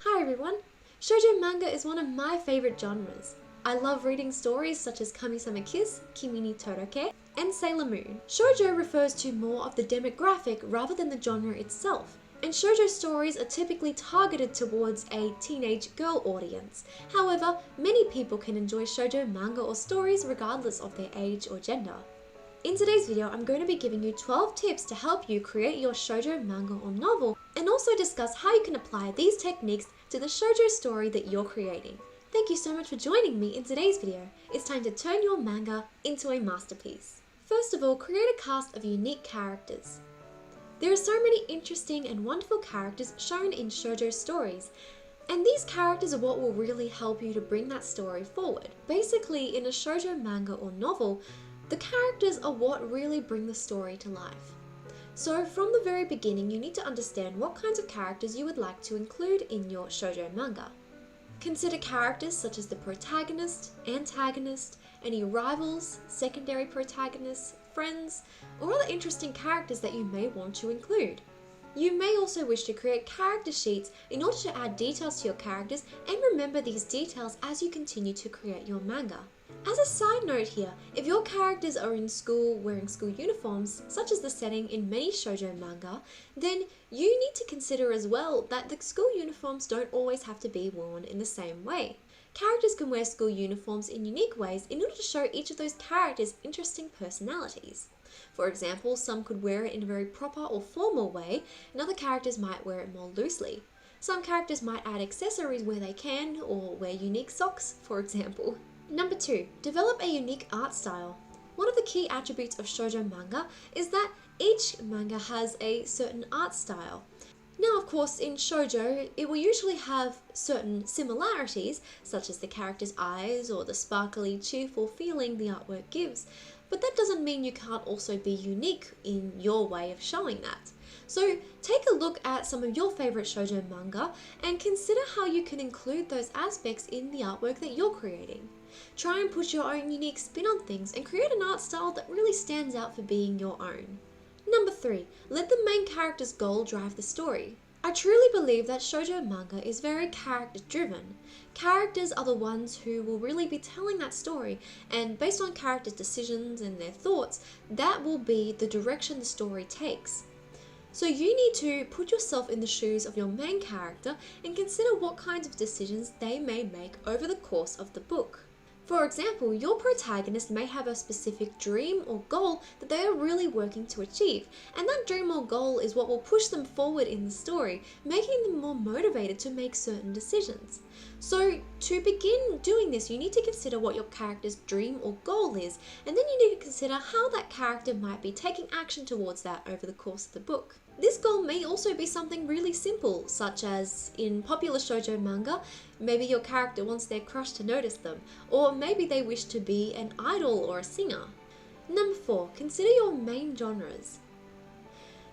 Hi everyone! Shoujo manga is one of my favourite genres. I love reading stories such as Kamisama Kiss, Kimi Ni Todoke, and Sailor Moon. Shoujo refers to more of the demographic rather than the genre itself, and shoujo stories are typically targeted towards a teenage girl audience. However, many people can enjoy shoujo manga or stories regardless of their age or gender. In today's video, I'm going to be giving you 12 tips to help you create your shoujo manga or novel, and also discuss how you can apply these techniques to the shoujo story that you're creating. Thank you so much for joining me in today's video. It's time to turn your manga into a masterpiece. First of all, create a cast of unique characters. There are so many interesting and wonderful characters shown in shoujo stories, and these characters are what will really help you to bring that story forward. Basically, in a shoujo manga or novel, the characters are what really bring the story to life. So from the very beginning, you need to understand what kinds of characters you would like to include in your shoujo manga. Consider characters such as the protagonist, antagonist, any rivals, secondary protagonists, friends, or other interesting characters that you may want to include. You may also wish to create character sheets in order to add details to your characters and remember these details as you continue to create your manga. As a side note here, if your characters are in school wearing school uniforms, such as the setting in many shoujo manga, then you need to consider as well that the school uniforms don't always have to be worn in the same way. Characters can wear school uniforms in unique ways in order to show each of those characters interesting personalities. For example, some could wear it in a very proper or formal way, and other characters might wear it more loosely. Some characters might add accessories where they can, or wear unique socks, for example. Number 2, develop a unique art style. One of the key attributes of shoujo manga is that each manga has a certain art style. Now, of course, in shoujo, it will usually have certain similarities, such as the character's eyes or the sparkly, cheerful feeling the artwork gives, but that doesn't mean you can't also be unique in your way of showing that. So take a look at some of your favorite shoujo manga and consider how you can include those aspects in the artwork that you're creating. Try and put your own unique spin on things and create an art style that really stands out for being your own. Number 3, let the main character's goal drive the story. I truly believe that shoujo manga is very character driven. Characters are the ones who will really be telling that story, and based on characters' decisions and their thoughts, that will be the direction the story takes. So you need to put yourself in the shoes of your main character and consider what kinds of decisions they may make over the course of the book. For example, your protagonist may have a specific dream or goal that they are really working to achieve, and that dream or goal is what will push them forward in the story, making them more motivated to make certain decisions. So to begin doing this, you need to consider what your character's dream or goal is, and then you need to consider how that character might be taking action towards that over the course of the book. This goal may also be something really simple, such as in popular shoujo manga, maybe your character wants their crush to notice them, or maybe they wish to be an idol or a singer. Number 4, consider your main genres.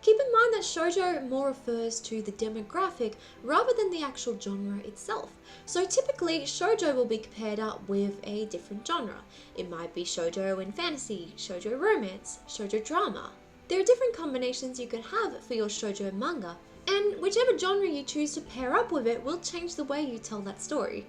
Keep in mind that shoujo more refers to the demographic rather than the actual genre itself. So typically, shoujo will be paired up with a different genre. It might be shoujo and fantasy, shoujo romance, shoujo drama. There are different combinations you could have for your shoujo manga, and whichever genre you choose to pair up with it will change the way you tell that story.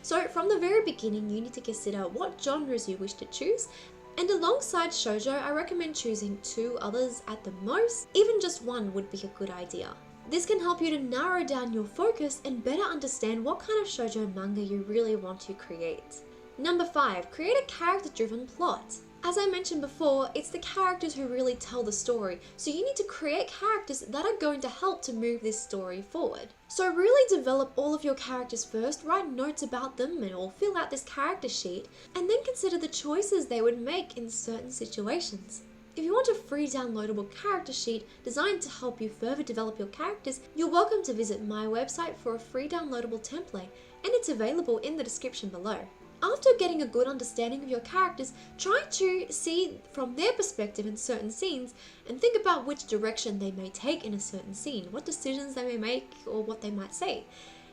So from the very beginning, you need to consider what genres you wish to choose, and alongside shoujo, I recommend choosing 2 others at the most. Even just one would be a good idea. This can help you to narrow down your focus and better understand what kind of shoujo manga you really want to create. Number 5, create a character-driven plot. As I mentioned before, it's the characters who really tell the story, so you need to create characters that are going to help to move this story forward. So really develop all of your characters first, write notes about them or fill out this character sheet, and then consider the choices they would make in certain situations. If you want a free downloadable character sheet designed to help you further develop your characters, you're welcome to visit my website for a free downloadable template, and it's available in the description below. After getting a good understanding of your characters, try to see from their perspective in certain scenes and think about which direction they may take in a certain scene, what decisions they may make or what they might say.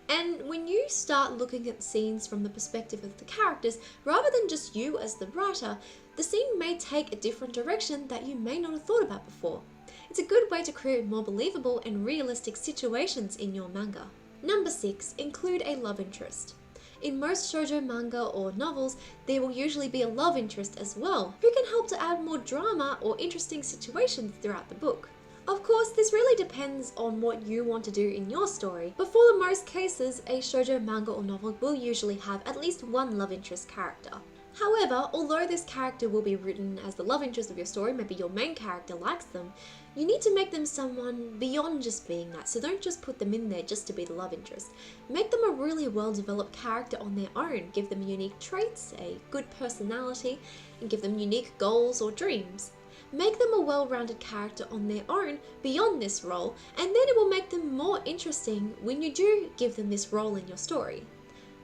And when you start looking at scenes from the perspective of the characters, rather than just you as the writer, the scene may take a different direction that you may not have thought about before. It's a good way to create more believable and realistic situations in your manga. Number 6, include a love interest. In most shoujo manga or novels, there will usually be a love interest as well, who can help to add more drama or interesting situations throughout the book. Of course, this really depends on what you want to do in your story, but for the most cases, a shoujo manga or novel will usually have at least one love interest character. However, although this character will be written as the love interest of your story, maybe your main character likes them, you need to make them someone beyond just being that, so don't just put them in there just to be the love interest. Make them a really well-developed character on their own, give them unique traits, a good personality, and give them unique goals or dreams. Make them a well-rounded character on their own beyond this role, and then it will make them more interesting when you do give them this role in your story.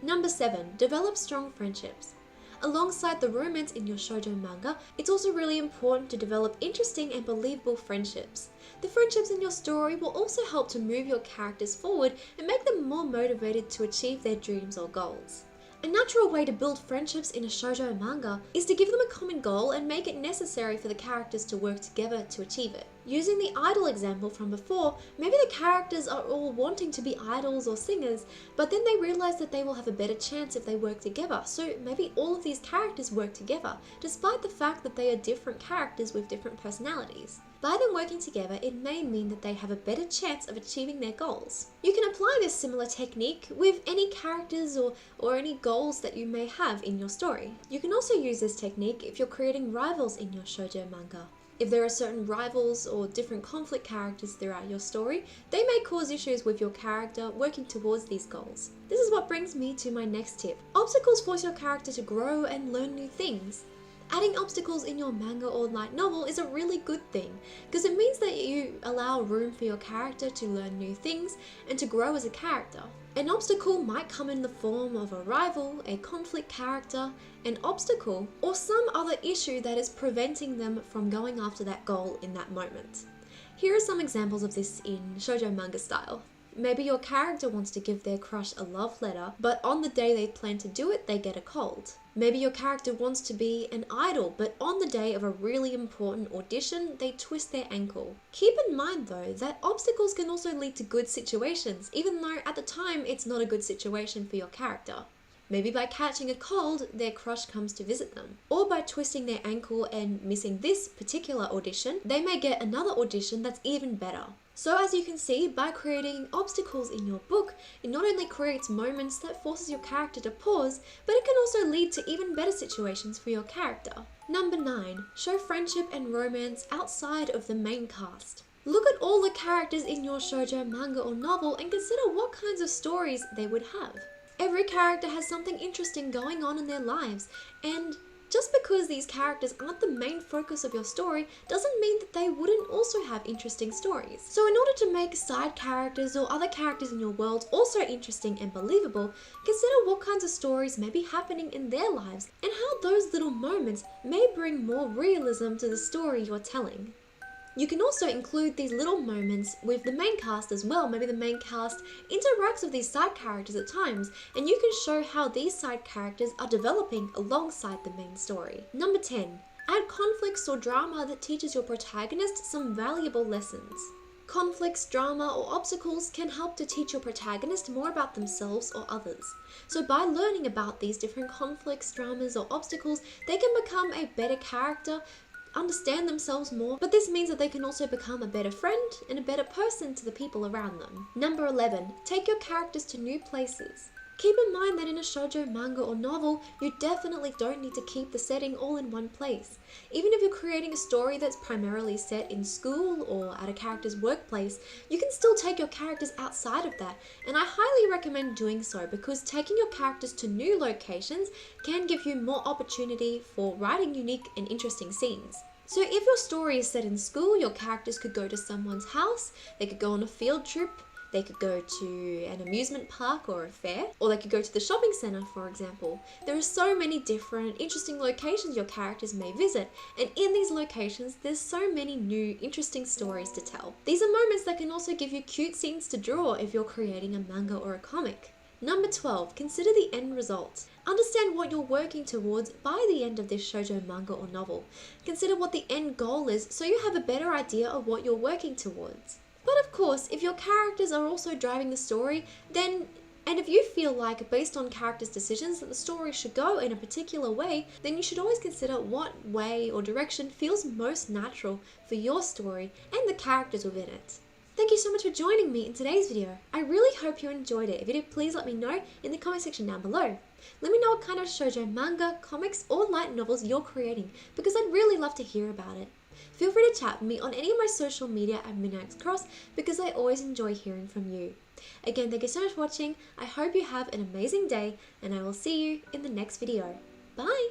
Number 7, develop strong friendships. Alongside the romance in your shoujo manga, it's also really important to develop interesting and believable friendships. The friendships in your story will also help to move your characters forward and make them more motivated to achieve their dreams or goals. A natural way to build friendships in a shoujo manga is to give them a common goal and make it necessary for the characters to work together to achieve it. Using the idol example from before, maybe the characters are all wanting to be idols or singers, but then they realize that they will have a better chance if they work together, so maybe all of these characters work together, despite the fact that they are different characters with different personalities. By them working together, it may mean that they have a better chance of achieving their goals. You can apply this similar technique with any characters or any goals that you may have in your story. You can also use this technique if you're creating rivals in your shoujo manga. If there are certain rivals or different conflict characters throughout your story, they may cause issues with your character working towards these goals. This is what brings me to my next tip. Obstacles force your character to grow and learn new things. Adding obstacles in your manga or light novel is a really good thing, because it means that you allow room for your character to learn new things and to grow as a character. An obstacle might come in the form of a rival, a conflict character, an obstacle, or some other issue that is preventing them from going after that goal in that moment. Here are some examples of this in shoujo manga style. Maybe your character wants to give their crush a love letter, but on the day they plan to do it, they get a cold. Maybe your character wants to be an idol, but on the day of a really important audition, they twist their ankle. Keep in mind though, that obstacles can also lead to good situations, even though at the time it's not a good situation for your character. Maybe by catching a cold, their crush comes to visit them. Or by twisting their ankle and missing this particular audition, they may get another audition that's even better. So as you can see, by creating obstacles in your book, it not only creates moments that forces your character to pause, but it can also lead to even better situations for your character. Number 9, show friendship and romance outside of the main cast. Look at all the characters in your shoujo manga or novel and consider what kinds of stories they would have. Every character has something interesting going on in their lives, and just because these characters aren't the main focus of your story doesn't mean that they wouldn't also have interesting stories. So in order to make side characters or other characters in your world also interesting and believable, consider what kinds of stories may be happening in their lives and how those little moments may bring more realism to the story you're telling. You can also include these little moments with the main cast as well. Maybe the main cast interacts with these side characters at times, and you can show how these side characters are developing alongside the main story. Number 10, add conflicts or drama that teaches your protagonist some valuable lessons. Conflicts, drama, or obstacles can help to teach your protagonist more about themselves or others. So by learning about these different conflicts, dramas, or obstacles, they can become a better character, understand themselves more, but this means that they can also become a better friend and a better person to the people around them. Number 11, take your characters to new places. Keep in mind that in a shoujo manga or novel, you definitely don't need to keep the setting all in one place. Even if you're creating a story that's primarily set in school or at a character's workplace, you can still take your characters outside of that, and I highly recommend doing so because taking your characters to new locations can give you more opportunity for writing unique and interesting scenes. So if your story is set in school, your characters could go to someone's house, they could go on a field trip, they could go to an amusement park or a fair, or they could go to the shopping center, for example. There are so many different interesting locations your characters may visit, and in these locations, there's so many new interesting stories to tell. These are moments that can also give you cute scenes to draw if you're creating a manga or a comic. Number 12, consider the end result. Understand what you're working towards by the end of this shoujo manga or novel. Consider what the end goal is so you have a better idea of what you're working towards. By But of course, if your characters are also driving the story, and if you feel like, based on characters' decisions, that the story should go in a particular way, then you should always consider what way or direction feels most natural for your story and the characters within it. Thank you so much for joining me in today's video. I really hope you enjoyed it. If you did, please let me know in the comment section down below. Let me know what kind of shoujo manga, comics, or light novels you're creating, because I'd really love to hear about it. Feel free to chat with me on any of my social media at Midnight's Cross, because I always enjoy hearing from you. Again, thank you so much for watching. I hope you have an amazing day, and I will see you in the next video. Bye!